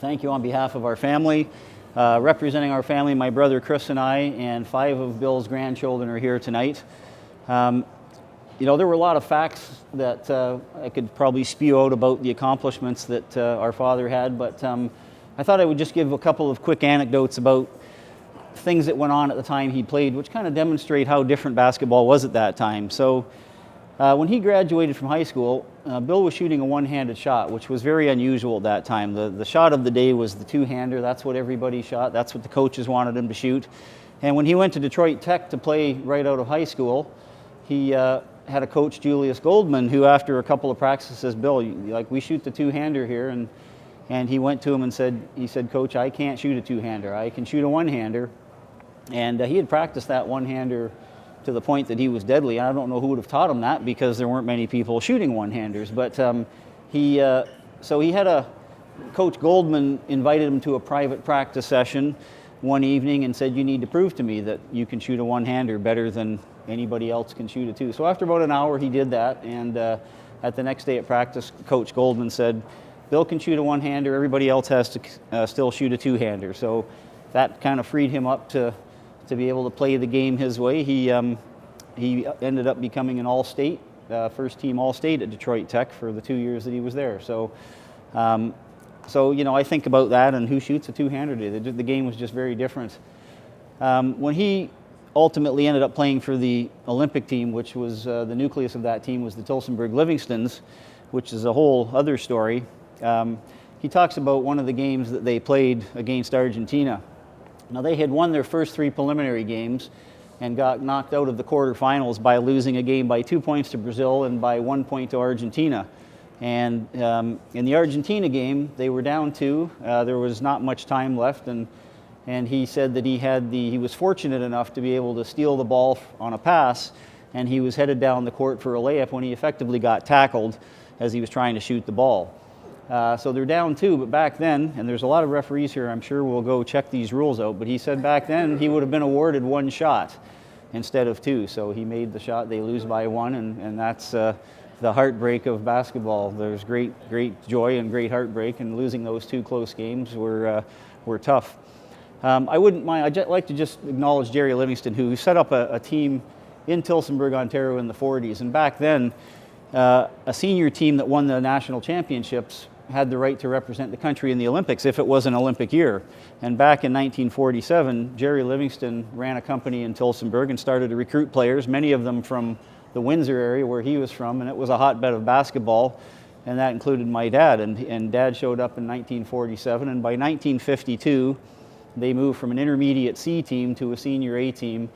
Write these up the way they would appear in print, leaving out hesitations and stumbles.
Thank you on behalf of our family. Representing our family, my brother Chris and I, and 5 of Bill's grandchildren are here tonight. You know, there were a lot of facts that I could probably spew out about the accomplishments that our father had, but I thought I would just give a couple of quick anecdotes about things that went on at the time he played, which kind of demonstrate how different basketball was at that time. So when he graduated from high school, Bill was shooting a one-handed shot, which was very unusual at that time. The shot of the day was the two-hander. That's what everybody shot. That's what the coaches wanted him to shoot. And when he went to Detroit Tech to play right out of high school, he had a coach, Julius Goldman, who after a couple of practices says, Bill, we shoot the two-hander here. And he went to him and said, Coach, I can't shoot a two-hander. I can shoot a one-hander. And he had practiced that one-hander to the point that he was deadly. I don't know who would have taught him that because there weren't many people shooting one-handers. But so he had Coach Goldman invited him to a private practice session one evening and said, you need to prove to me that you can shoot a one-hander better than anybody else can shoot a two. So after about an hour, he did that. And at the next day at practice, Coach Goldman said, Bill can shoot a one-hander. Everybody else has to still shoot a two-hander. So that kind of freed him up to be able to play the game his way. He ended up becoming an all-state, first-team all-state at Detroit Tech for the 2 years that he was there. So you know, I think about that and who shoots a two-hander today. The game was just very different. When he ultimately ended up playing for the Olympic team, which was the nucleus of that team was the Tillsonburg Livingstons, which is a whole other story. He talks about one of the games that they played against Argentina. Now, they had won their first 3 preliminary games and got knocked out of the quarterfinals by losing a game by 2 points to Brazil and by 1 point to Argentina. And in the Argentina game, they were down 2. There was not much time left, and he said that he was fortunate enough to be able to steal the ball on a pass, and he was headed down the court for a layup when he effectively got tackled as he was trying to shoot the ball. So they're down 2, but back then, and there's a lot of referees here, I'm sure will go check these rules out, but he said back then he would have been awarded 1 shot instead of 2. So he made the shot, they lose by 1, and that's the heartbreak of basketball. There's great joy and great heartbreak, and losing those 2 close games were tough. I'd like to just acknowledge Jerry Livingston, who set up a team in Tillsonburg, Ontario in the 40s, and back then a senior team that won the national championships had the right to represent the country in the Olympics if it was an Olympic year. And back in 1947, Jerry Livingston ran a company in Tillsonburg and started to recruit players, many of them from the Windsor area where he was from, and it was a hotbed of basketball, and that included my dad. And Dad showed up in 1947, and by 1952, they moved from an intermediate C team to a senior A team.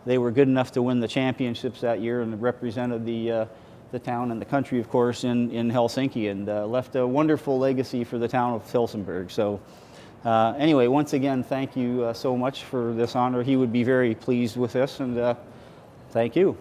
They were good enough to win the championships that year and represented the town and the country, of course, in Helsinki, and left a wonderful legacy for the town of Tillsonburg. So anyway, once again, thank you so much for this honor. He would be very pleased with this, and thank you.